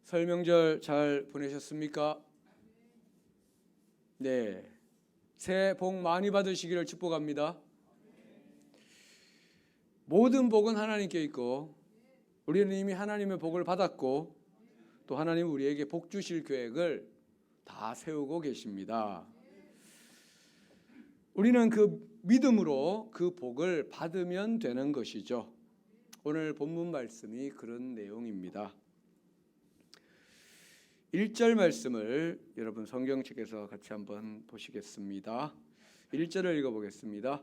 설 명절 잘 보내셨습니까? 네, 새해 복 많이 받으시기를 축복합니다. 모든 복은 하나님께 있고 우리는 이미 하나님의 복을 받았고 또 하나님 우리에게 복 주실 계획을 다 세우고 계십니다. 우리는 그 믿음으로 그 복을 받으면 되는 것이죠. 오늘 본문 말씀이 그런 내용입니다. 1절 말씀을 여러분 성경책에서 같이 한번 보시겠습니다. 1절을 읽어보겠습니다.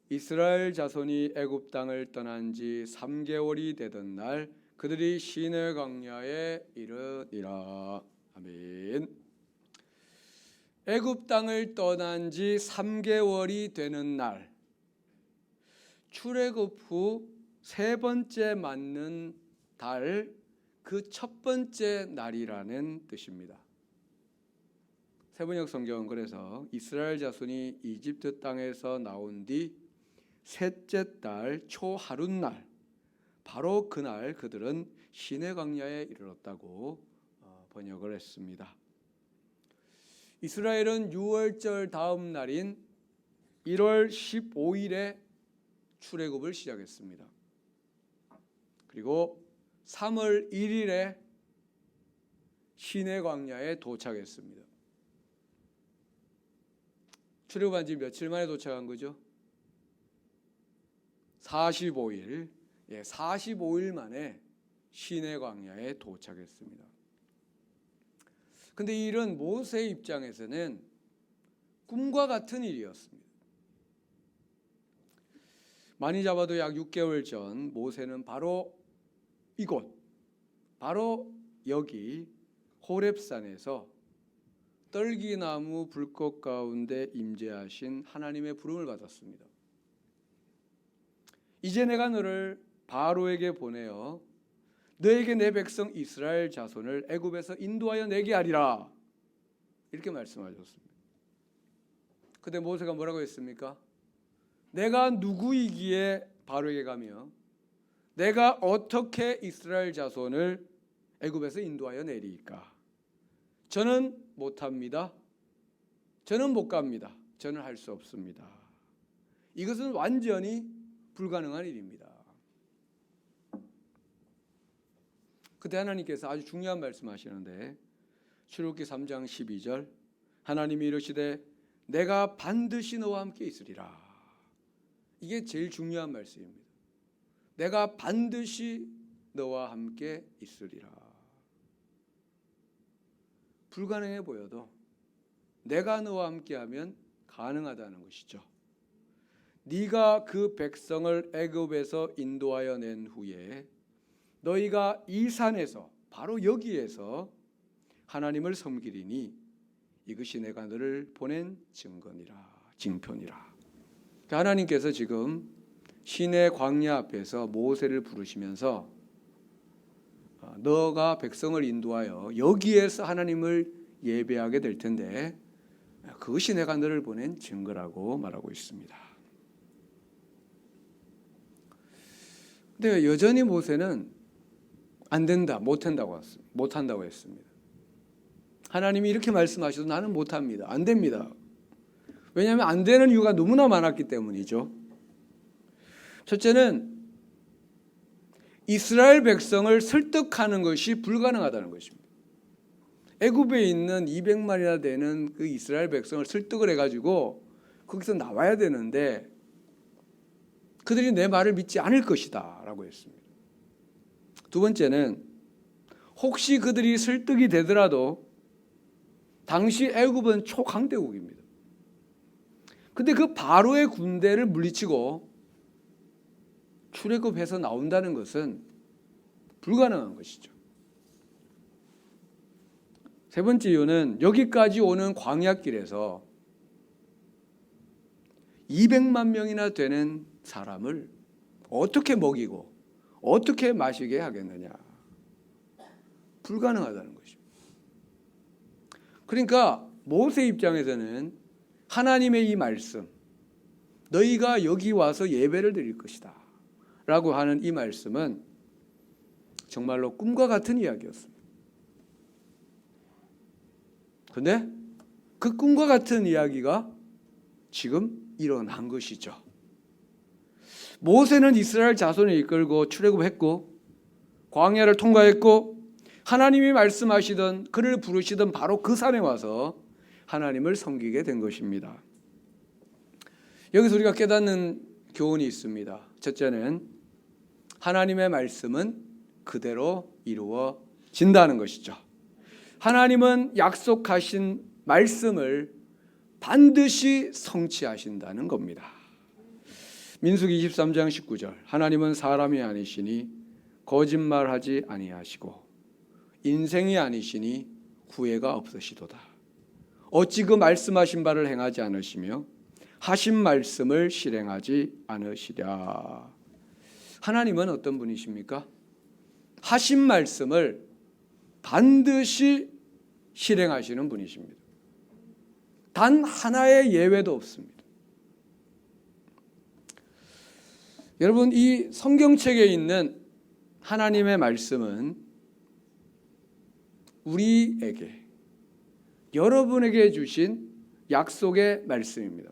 이스라엘 자손이 애굽 땅을 떠난 지 3개월이 되던 날 그들이 시내 광야에 이르니라. 아멘. 애굽 땅을 떠난 지 3개월이 되는 날, 출애굽 후 세 번째 맞는 달, 그 첫 번째 날이라는 뜻입니다. 세번역 성경은 그래서 이스라엘 자손이 이집트 땅에서 나온 뒤 셋째 달 초하룻날, 바로 그날 그들은 시내 광야에 이르렀다고 번역을 했습니다. 이스라엘은 유월절 다음 날인 1월 15일에 출애굽을 시작했습니다. 그리고 3월 1일에 시내 광야에 도착했습니다. 출애굽한 지 며칠 만에 도착한 거죠? 45일. 45일 만에 시내 광야에 도착했습니다. 근데 이 일은 모세의 입장에서는 꿈과 같은 일이었습니다. 많이 잡아도 약 6개월 전 모세는 바로 이곳, 바로 여기 호렙산에서 떨기나무 불꽃 가운데 임재하신 하나님의 부름을 받았습니다. 이제 내가 너를 바로에게 보내어 너에게 내 백성 이스라엘 자손을 애굽에서 인도하여 내게 하리라, 이렇게 말씀하셨습니다. 그때 모세가 뭐라고 했습니까? 내가 누구이기에 바로에게 가며 내가 어떻게 이스라엘 자손을 애굽에서 인도하여 내리까? 저는 못합니다. 저는 못 갑니다. 저는 할 수 없습니다. 이것은 완전히 불가능한 일입니다. 그때 하나님께서 아주 중요한 말씀하시는데 출애굽기 3장 12절 하나님이 이르시되 내가 반드시 너와 함께 있으리라. 이게 제일 중요한 말씀입니다. 내가 반드시 너와 함께 있으리라. 불가능해 보여도 내가 너와 함께하면 가능하다는 것이죠. 네가 그 백성을 애굽에서 인도하여 낸 후에 너희가 이 산에서, 바로 여기에서 하나님을 섬기리니 이것이 내가 너를 보낸 증거니라, 징표니라. 하나님께서 지금 시내 광야 앞에서 모세를 부르시면서 너가 백성을 인도하여 여기에서 하나님을 예배하게 될 텐데 그것이 내가 너를 보낸 증거라고 말하고 있습니다. 근데 여전히 모세는 안 된다, 못한다고 했습니다. 하나님이 이렇게 말씀하셔도 나는 못합니다. 안 됩니다. 왜냐하면 안 되는 이유가 너무나 많았기 때문이죠. 첫째는 이스라엘 백성을 설득하는 것이 불가능하다는 것입니다. 애굽에 있는 200만이나 되는 그 이스라엘 백성을 설득을 해가지고 거기서 나와야 되는데 그들이 내 말을 믿지 않을 것이다 라고 했습니다. 두 번째는 혹시 그들이 설득이 되더라도 당시 애굽은 초강대국입니다. 근데 그 바로의 군대를 물리치고 출애굽해서 나온다는 것은 불가능한 것이죠. 세 번째 이유는 여기까지 오는 광야길에서 200만 명이나 되는 사람을 어떻게 먹이고 어떻게 마시게 하겠느냐. 불가능하다는 것입니다. 그러니까 모세 입장에서는 하나님의 이 말씀, 너희가 여기 와서 예배를 드릴 것이다 라고 하는 이 말씀은 정말로 꿈과 같은 이야기였습니다. 근데 그 꿈과 같은 이야기가 지금 일어난 것이죠. 모세는 이스라엘 자손을 이끌고 출애굽했고 광야를 통과했고 하나님이 말씀하시던 그를 부르시던 바로 그 산에 와서 하나님을 섬기게 된 것입니다. 여기서 우리가 깨닫는 교훈이 있습니다. 첫째는 하나님의 말씀은 그대로 이루어진다는 것이죠. 하나님은 약속하신 말씀을 반드시 성취하신다는 겁니다. 민수기 23장 19절 하나님은 사람이 아니시니 거짓말하지 아니하시고 인생이 아니시니 후회가 없으시도다. 어찌 그 말씀하신 바를 행하지 않으시며 하신 말씀을 실행하지 않으시랴. 하나님은 어떤 분이십니까? 하신 말씀을 반드시 실행하시는 분이십니다. 단 하나의 예외도 없습니다. 여러분, 이 성경책에 있는 하나님의 말씀은 우리에게, 여러분에게 주신 약속의 말씀입니다.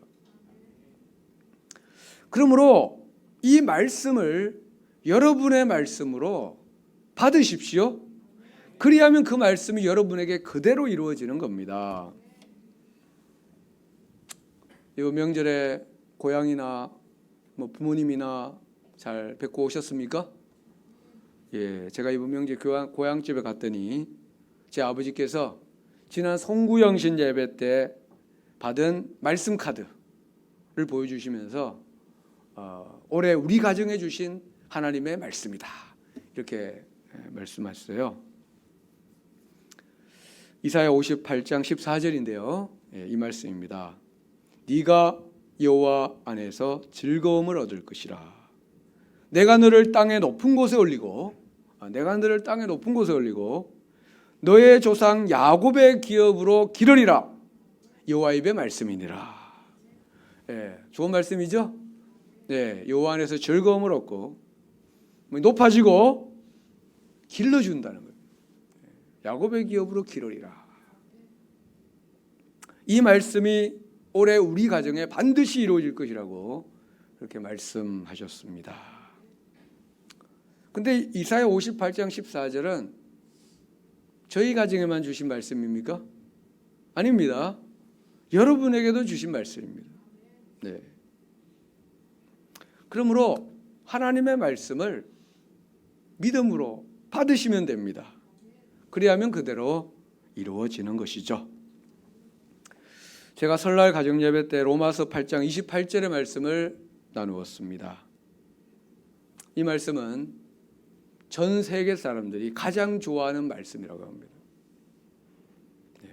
그러므로 이 말씀을 여러분의 말씀으로 받으십시오. 그리하면 그 말씀이 여러분에게 그대로 이루어지는 겁니다. 이 명절에 고향이나 부모님이나 잘 뵙고 오셨습니까? 예, 제가 이번 명절 고향집에 갔더니 제 아버지께서 지난 송구영신 예배 때 받은 말씀 카드를 보여주시면서 올해 우리 가정에 주신 하나님의 말씀이다 이렇게 말씀하셨어요. 이사야 58장 14절인데요. 이 말씀입니다. 네가 여호와 안에서 즐거움을 얻을 것이라. 내가 너를 땅의 높은 곳에 올리고 너의 조상 야곱의 기업으로 기르리라. 여호와 입의 말씀이니라. 예, 좋은 말씀이죠? 네, 여호와 안에서 즐거움을 얻고 높아지고 길러준다는 거예요. 야곱의 기업으로 기르리라. 이 말씀이 올해 우리 가정에 반드시 이루어질 것이라고 그렇게 말씀하셨습니다. 근데 이사야 58장 14절은 저희 가정에만 주신 말씀입니까? 아닙니다. 여러분에게도 주신 말씀입니다. 네. 그러므로 하나님의 말씀을 믿음으로 받으시면 됩니다. 그리하면 그대로 이루어지는 것이죠. 제가 설날 가정예배 때 로마서 8장 28절의 말씀을 나누었습니다. 이 말씀은 전 세계 사람들이 가장 좋아하는 말씀이라고 합니다. 네.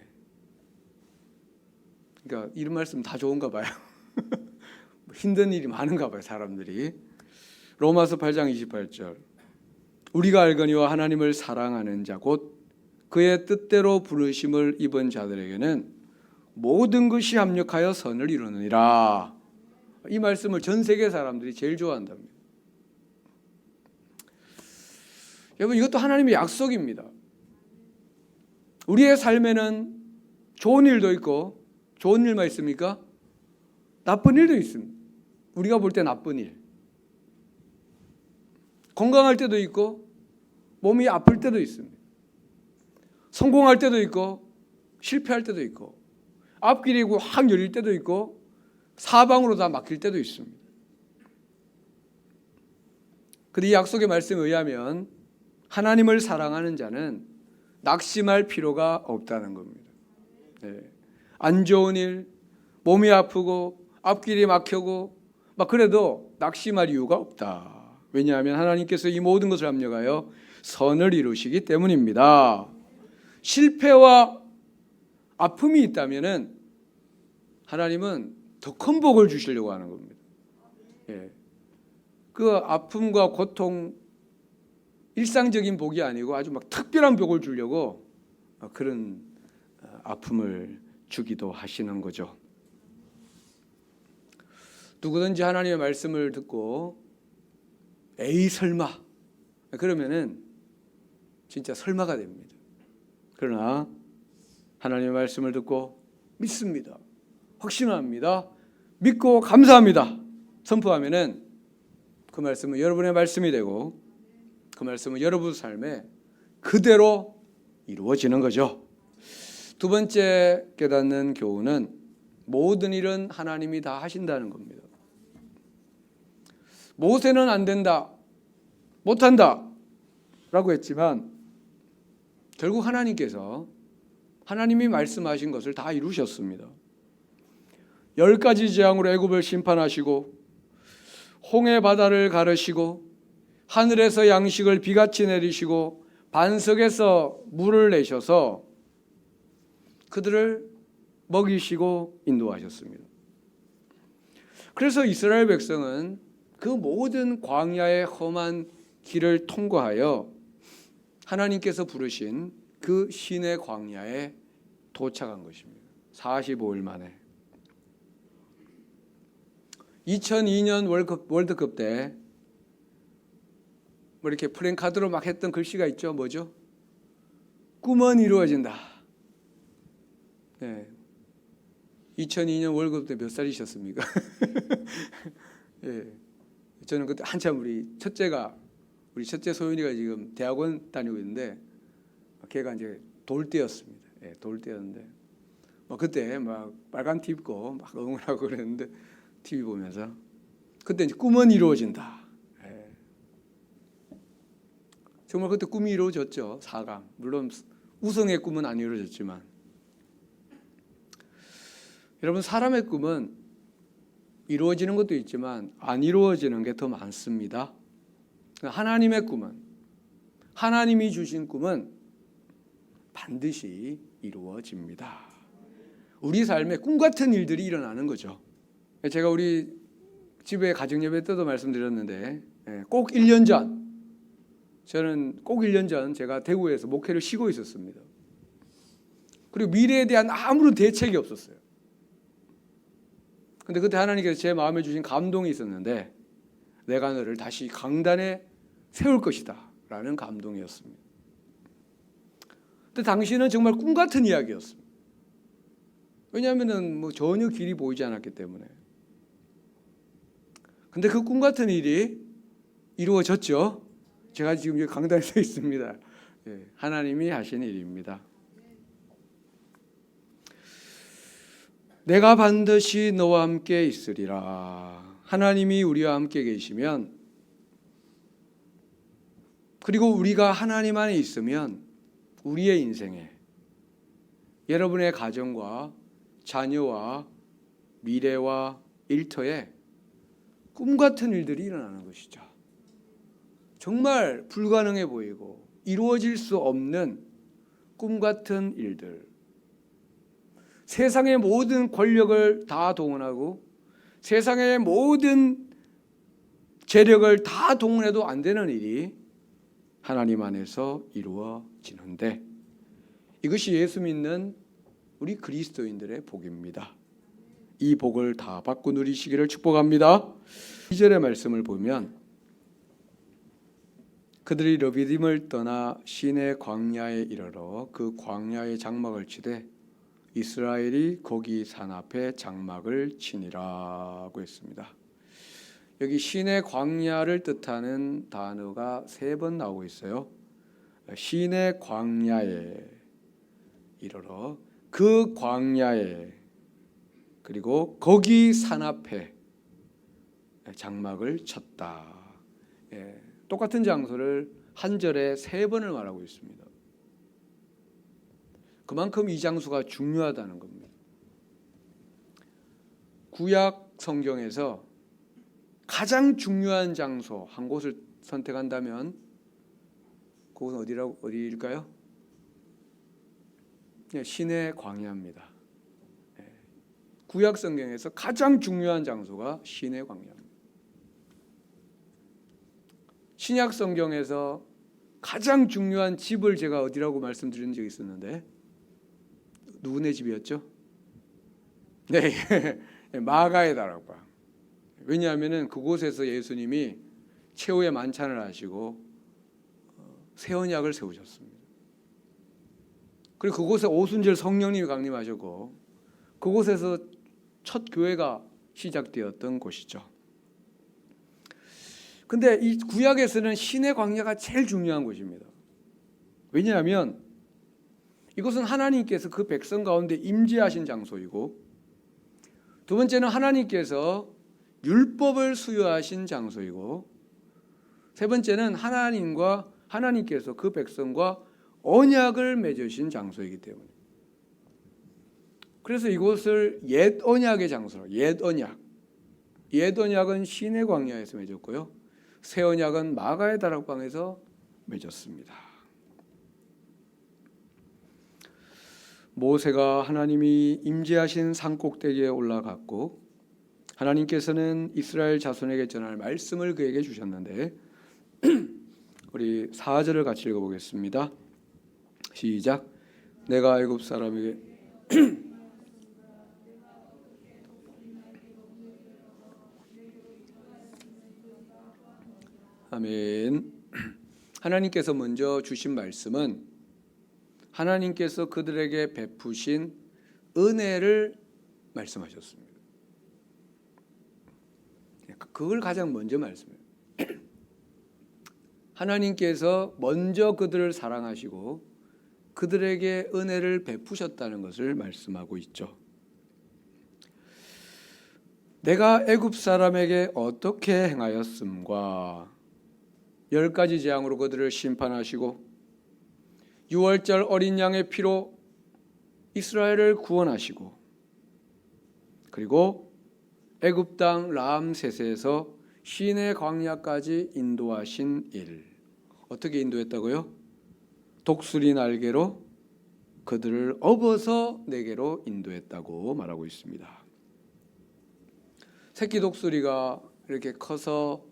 그러니까 이런 말씀 다 좋은가 봐요. 힘든 일이 많은가 봐요, 사람들이. 로마서 8장 28절 우리가 알거니와 하나님을 사랑하는 자 곧 그의 뜻대로 부르심을 입은 자들에게는 모든 것이 합력하여 선을 이루느니라. 이 말씀을 전 세계 사람들이 제일 좋아한답니다. 여러분, 이것도 하나님의 약속입니다. 우리의 삶에는 좋은 일도 있고, 좋은 일만 있습니까? 나쁜 일도 있습니다. 우리가 볼 때 나쁜 일. 건강할 때도 있고 몸이 아플 때도 있습니다. 성공할 때도 있고 실패할 때도 있고 앞길이 확 열릴 때도 있고 사방으로 다 막힐 때도 있습니다. 그런데 이 약속의 말씀에 의하면 하나님을 사랑하는 자는 낙심할 필요가 없다는 겁니다. 네. 안 좋은 일, 몸이 아프고 앞길이 막히고 막 그래도 낙심할 이유가 없다. 왜냐하면 하나님께서 이 모든 것을 합력하여 선을 이루시기 때문입니다. 실패와 아픔이 있다면 하나님은 더 큰 복을 주시려고 하는 겁니다. 예. 그 아픔과 고통, 일상적인 복이 아니고 아주 막 특별한 복을 주려고 그런 아픔을 주기도 하시는 거죠. 누구든지 하나님의 말씀을 듣고 에이 설마 그러면은 진짜 설마가 됩니다. 그러나 하나님의 말씀을 듣고 믿습니다. 확신합니다. 믿고 감사합니다. 선포하면은 그 말씀은 여러분의 말씀이 되고 그 말씀은 여러분 삶에 그대로 이루어지는 거죠. 두 번째 깨닫는 교훈은 모든 일은 하나님이 다 하신다는 겁니다. 모세는 안 된다, 못한다 라고 했지만 결국 하나님께서 하나님이 말씀하신 것을 다 이루셨습니다. 10가지 재앙으로 애굽을 심판하시고 홍해 바다를 가르시고 하늘에서 양식을 비같이 내리시고 반석에서 물을 내셔서 그들을 먹이시고 인도하셨습니다. 그래서 이스라엘 백성은 그 모든 광야의 험한 길을 통과하여 하나님께서 부르신 그 시내 광야에 도착한 것입니다. 45일 만에. 2002년 월드컵 때 뭐 이렇게 플랜카드로 막 했던 글씨가 있죠. 뭐죠? 꿈은 이루어진다. 네. 2002년 월드컵 때 몇 살이셨습니까? 예. 저는 그때 한참 우리 첫째 소윤이가 지금 대학원 다니고 있는데 걔가 이제 돌 때였습니다. 예, 돌 때였는데 그때 막 빨간 티 입고 막 응원하고 그랬는데 TV 보면서 그때 이제 꿈은 이루어진다. 예. 정말 그때 꿈이 이루어졌죠. 4강. 물론 우승의 꿈은 안 이루어졌지만 여러분 사람의 꿈은 이루어지는 것도 있지만 안 이루어지는 게 더 많습니다. 하나님의 꿈은 하나님이 주신 꿈은 반드시 이루어집니다. 우리 삶에 꿈 같은 일들이 일어나는 거죠. 제가 우리 집에 가정예배 때도 말씀드렸는데 꼭 1년 전 저는 꼭 1년 전 제가 대구에서 목회를 쉬고 있었습니다. 그리고 미래에 대한 아무런 대책이 없었어요. 근데 그때 하나님께서 제 마음에 주신 감동이 있었는데 내가 너를 다시 강단에 세울 것이다 라는 감동이었습니다. 근데 당시는 정말 꿈 같은 이야기였습니다. 왜냐하면 전혀 길이 보이지 않았기 때문에. 근데 그 꿈 같은 일이 이루어졌죠. 제가 지금 여기 강단에 서 있습니다. 예, 하나님이 하신 일입니다. 내가 반드시 너와 함께 있으리라. 하나님이 우리와 함께 계시면 그리고 우리가 하나님 안에 있으면 우리의 인생에 여러분의 가정과 자녀와 미래와 일터에 꿈 같은 일들이 일어나는 것이죠. 정말 불가능해 보이고 이루어질 수 없는 꿈 같은 일들. 세상의 모든 권력을 다 동원하고 세상의 모든 재력을 다 동원해도 안 되는 일이 하나님 안에서 이루어지는데 이것이 예수 믿는 우리 그리스도인들의 복입니다. 이 복을 다 받고 누리시기를 축복합니다. 2절의 말씀을 보면 그들이 르비딤을 떠나 시내 광야에 이르러 그 광야의 장막을 치되 이스라엘이 거기 산 앞에 장막을 치니라고 했습니다. 여기 시내 광야를 뜻하는 단어가 3번 나오고 있어요. 시내 광야에 이르러 그 광야에 그리고 거기 산 앞에 장막을 쳤다. 예, 똑같은 장소를 한 절에 3번을 말하고 있습니다. 그만큼 이 장소가 중요하다는 겁니다. 구약 성경에서 가장 중요한 장소 한 곳을 선택한다면 그곳은 어디일까요? 시내 광야입니다. 구약 성경에서 가장 중요한 장소가 시내 광야입니다. 신약 성경에서 가장 중요한 집을 제가 어디라고 말씀드린 적이 있었는데 누구네 집이었죠? 네, 마가의 다락방. 왜냐하면 그곳에서 예수님이 최후의 만찬을 하시고 새 언약을 세우셨습니다. 그리고 그곳에 오순절 성령님이 강림하셨고 그곳에서 첫 교회가 시작되었던 곳이죠. 근데 이 구약에서는 신의 광야가 제일 중요한 곳입니다. 왜냐하면 이것은 하나님께서 그 백성 가운데 임재하신 장소이고, 두 번째는 하나님께서 율법을 수여하신 장소이고, 세 번째는 하나님께서 그 백성과 언약을 맺으신 장소이기 때문에, 그래서 이곳을 옛 언약의 장소로, 옛 언약은 시내 광야에서 맺었고요, 새 언약은 마가의 다락방에서 맺었습니다. 모세가 하나님이 임재하신 산꼭대기에 올라갔고 하나님께서는 이스라엘 자손에게 전할 말씀을 그에게 주셨는데, 우리 4절을 같이 읽어보겠습니다. 시작. 내가 애굽 사람에게 아멘. 하나님께서 먼저 주신 말씀은 하나님께서 그들에게 베푸신 은혜를 말씀하셨습니다. 그걸 가장 먼저 말씀해요. 하나님께서 먼저 그들을 사랑하시고 그들에게 은혜를 베푸셨다는 것을 말씀하고 있죠. 내가 애굽 사람에게 어떻게 행하였음과 10가지 재앙으로 그들을 심판하시고 6월절 어린 양의 피로 이스라엘을 구원하시고, 그리고 애굽 땅 람세스에서 시내 광야까지 인도하신 일. 어떻게 인도했다고요? 독수리 날개로 그들을 업어서 내게로 인도했다고 말하고 있습니다. 새끼 독수리가 이렇게 커서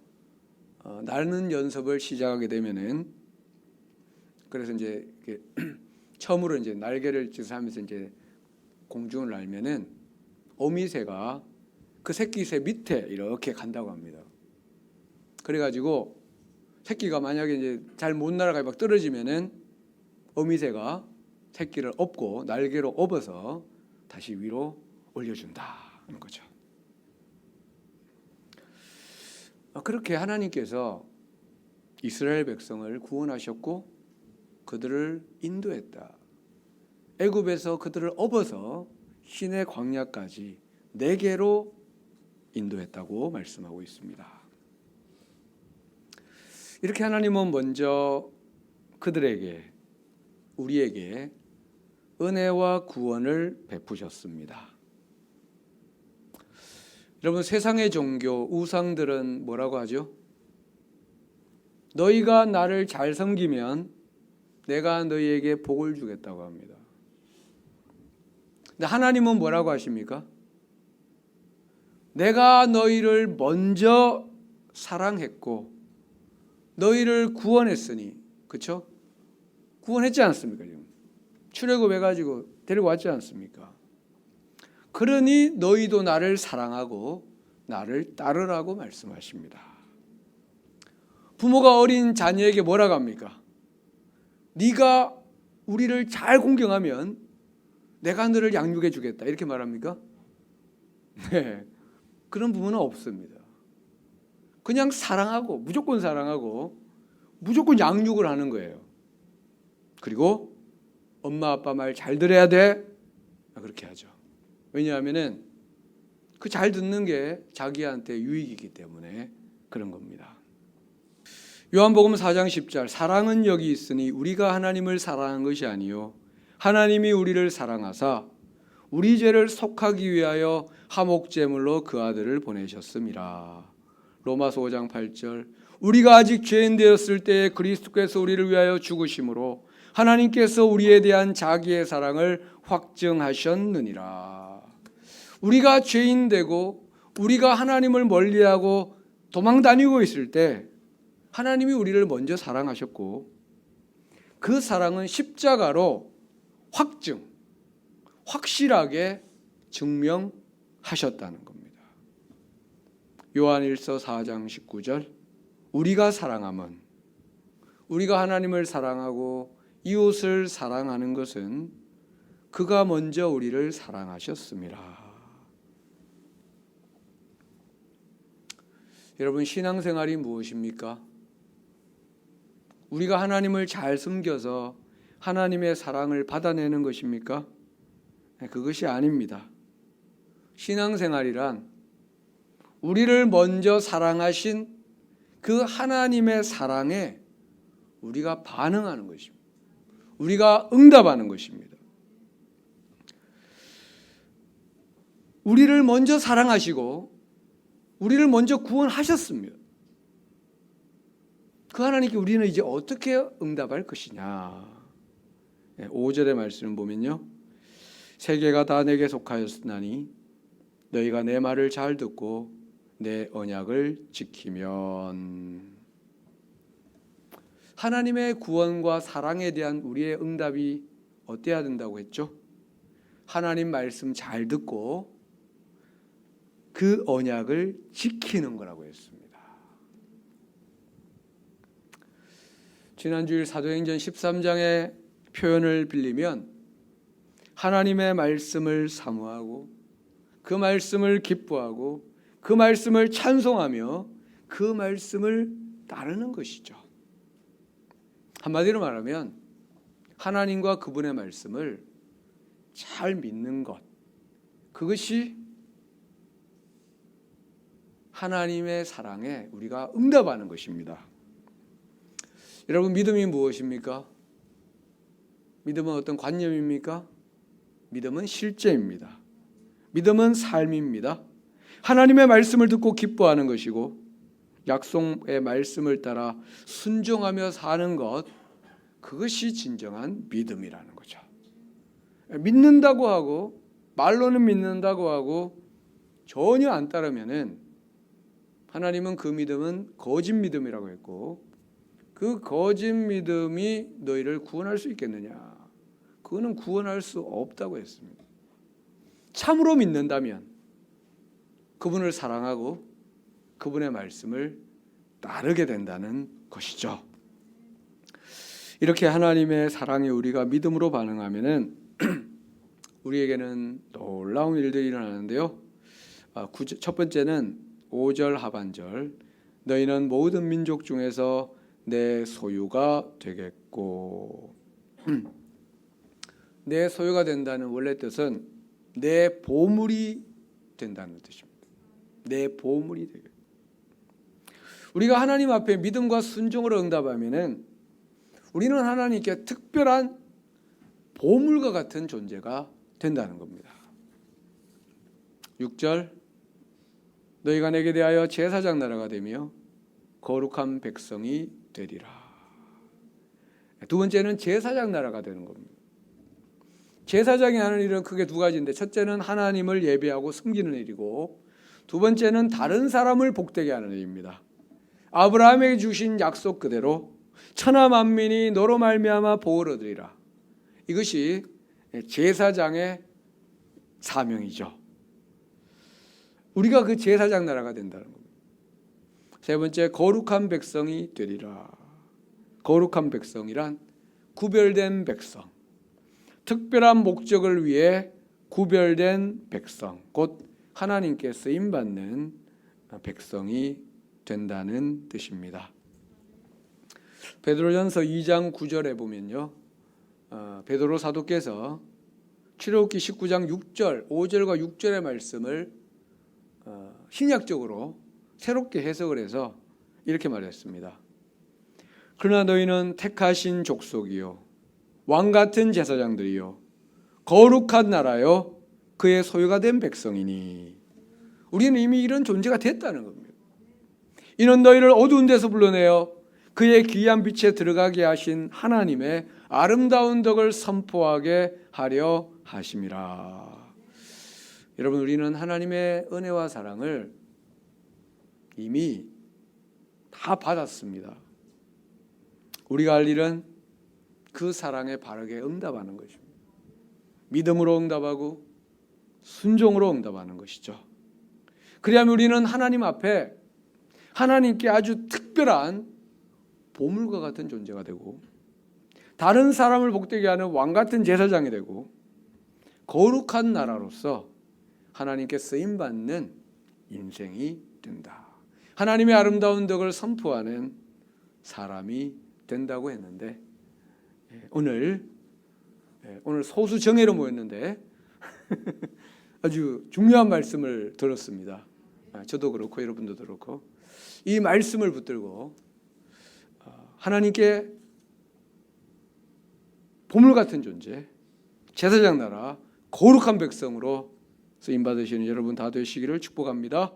날는 연습을 시작하게 되면은, 그래서 이제 처음으로 이제 날개를 하면서 이제 공중을 날면은 어미새가 그 새끼 새 밑에 이렇게 간다고 합니다. 그래가지고 새끼가 만약에 이제 잘 못 날아가 막 떨어지면은 어미새가 새끼를 업고 날개로 업어서 다시 위로 올려준다는 거죠. 그렇게 하나님께서 이스라엘 백성을 구원하셨고 그들을 인도했다. 애굽에서 그들을 업어서 시내 광야까지 내게로 인도했다고 말씀하고 있습니다. 이렇게 하나님은 먼저 그들에게, 우리에게 은혜와 구원을 베푸셨습니다. 여러분, 세상의 종교, 우상들은 뭐라고 하죠? 너희가 나를 잘 섬기면 내가 너희에게 복을 주겠다고 합니다. 근데 하나님은 뭐라고 하십니까? 내가 너희를 먼저 사랑했고 너희를 구원했으니, 그렇죠? 구원했지 않습니까? 지금 출애굽해가지고 데리고 왔지 않습니까? 그러니 너희도 나를 사랑하고 나를 따르라고 말씀하십니다. 부모가 어린 자녀에게 뭐라고 합니까? 네가 우리를 잘 공경하면 내가 너를 양육해 주겠다, 이렇게 말합니까? 네, 그런 부모는 없습니다. 그냥 사랑하고 무조건 양육을 하는 거예요. 그리고 엄마 아빠 말 잘 들어야 돼, 그렇게 하죠. 왜냐하면은 그 잘 듣는 게 자기한테 유익이기 때문에 그런 겁니다. 요한복음 4장 10절, 사랑은 여기 있으니 우리가 하나님을 사랑한 것이 아니요 하나님이 우리를 사랑하사 우리 죄를 속하기 위하여 화목제물로 그 아들을 보내셨음이라. 로마서 5장 8절, 우리가 아직 죄인 되었을 때에 그리스도께서 우리를 위하여 죽으심으로 하나님께서 우리에 대한 자기의 사랑을 확증하셨느니라. 우리가 죄인 되고 우리가 하나님을 멀리하고 도망다니고 있을 때 하나님이 우리를 먼저 사랑하셨고 그 사랑은 십자가로 확실하게 증명하셨다는 겁니다. 요한일서 4장 19절, 우리가 사랑함은, 우리가 하나님을 사랑하고 이웃을 사랑하는 것은 그가 먼저 우리를 사랑하셨습니다. 여러분, 신앙생활이 무엇입니까? 우리가 하나님을 잘 섬겨서 하나님의 사랑을 받아내는 것입니까? 그것이 아닙니다. 신앙생활이란 우리를 먼저 사랑하신 그 하나님의 사랑에 우리가 반응하는 것입니다. 우리가 응답하는 것입니다. 우리를 먼저 사랑하시고 우리를 먼저 구원하셨습니다. 그 하나님께 우리는 이제 어떻게 응답할 것이냐. 5절의 말씀을 보면요, 세계가 다 내게 속하였으나니 너희가 내 말을 잘 듣고 내 언약을 지키면. 하나님의 구원과 사랑에 대한 우리의 응답이 어때야 된다고 했죠? 하나님 말씀 잘 듣고 그 언약을 지키는 거라고 했습니다. 지난주일 사도행전 13장의 표현을 빌리면 하나님의 말씀을 사모하고 그 말씀을 기뻐하고 그 말씀을 찬송하며 그 말씀을 따르는 것이죠. 한마디로 말하면 하나님과 그분의 말씀을 잘 믿는 것, 그것이 하나님의 사랑에 우리가 응답하는 것입니다. 여러분, 믿음이 무엇입니까? 믿음은 어떤 관념입니까? 믿음은 실제입니다. 믿음은 삶입니다. 하나님의 말씀을 듣고 기뻐하는 것이고 약속의 말씀을 따라 순종하며 사는 것, 그것이 진정한 믿음이라는 거죠. 믿는다고 하고 말로는 믿는다고 하고 전혀 안 따르면은 하나님은 그 믿음은 거짓 믿음이라고 했고, 그 거짓 믿음이 너희를 구원할 수 있겠느냐? 그거는 구원할 수 없다고 했습니다. 참으로 믿는다면 그분을 사랑하고 그분의 말씀을 따르게 된다는 것이죠. 이렇게 하나님의 사랑에 우리가 믿음으로 반응하면은 우리에게는 놀라운 일들이 일어나는데요. 첫 번째는 5절 하반절, 너희는 모든 민족 중에서 내 소유가 되겠고. 내 소유가 된다는 원래 뜻은 내 보물이 된다는 뜻입니다. 내 보물이 되겠고. 우리가 하나님 앞에 믿음과 순종으로 응답하면은 우리는 하나님께 특별한 보물과 같은 존재가 된다는 겁니다. 6절, 너희가 내게 대하여 제사장 나라가 되며 거룩한 백성이 되리라. 두 번째는 제사장 나라가 되는 겁니다. 제사장이 하는 일은 크게 두 가지인데, 첫째는 하나님을 예배하고 섬기는 일이고, 두 번째는 다른 사람을 복되게 하는 일입니다. 아브라함에게 주신 약속 그대로 천하 만민이 너로 말미암아 복을 얻으리라. 이것이 제사장의 사명이죠. 우리가 그 제사장 나라가 된다는 겁니다. 세 번째, 거룩한 백성이 되리라. 거룩한 백성이란 구별된 백성, 특별한 목적을 위해 구별된 백성, 곧 하나님께 쓰임받는 백성이 된다는 뜻입니다. 베드로전서 2장 9절에 보면요, 베드로 사도께서 출애굽기 19장 6절, 5절과 6절의 말씀을 신약적으로 새롭게 해석을 해서 이렇게 말했습니다. 그러나 너희는 택하신 족속이요 왕같은 제사장들이요 거룩한 나라요 그의 소유가 된 백성이니. 우리는 이미 이런 존재가 됐다는 겁니다. 이는 너희를 어두운 데서 불러내어 그의 귀한 빛에 들어가게 하신 하나님의 아름다운 덕을 선포하게 하려 하심이라. 여러분, 우리는 하나님의 은혜와 사랑을 이미 다 받았습니다. 우리가 할 일은 그 사랑에 바르게 응답하는 것입니다. 믿음으로 응답하고 순종으로 응답하는 것이죠. 그리하면 우리는 하나님 앞에 하나님께 아주 특별한 보물과 같은 존재가 되고, 다른 사람을 복되게 하는 왕 같은 제사장이 되고 거룩한 나라로서 하나님께 쓰임 받는 인생이 된다. 하나님의 아름다운 덕을 선포하는 사람이 된다고 했는데 오늘 소수 정예로 모였는데 아주 중요한 말씀을 들었습니다. 저도 그렇고 여러분도 그렇고 이 말씀을 붙들고 하나님께 보물 같은 존재, 제사장 나라, 거룩한 백성으로 쓰임 받으시는 여러분 다 되시기를 축복합니다.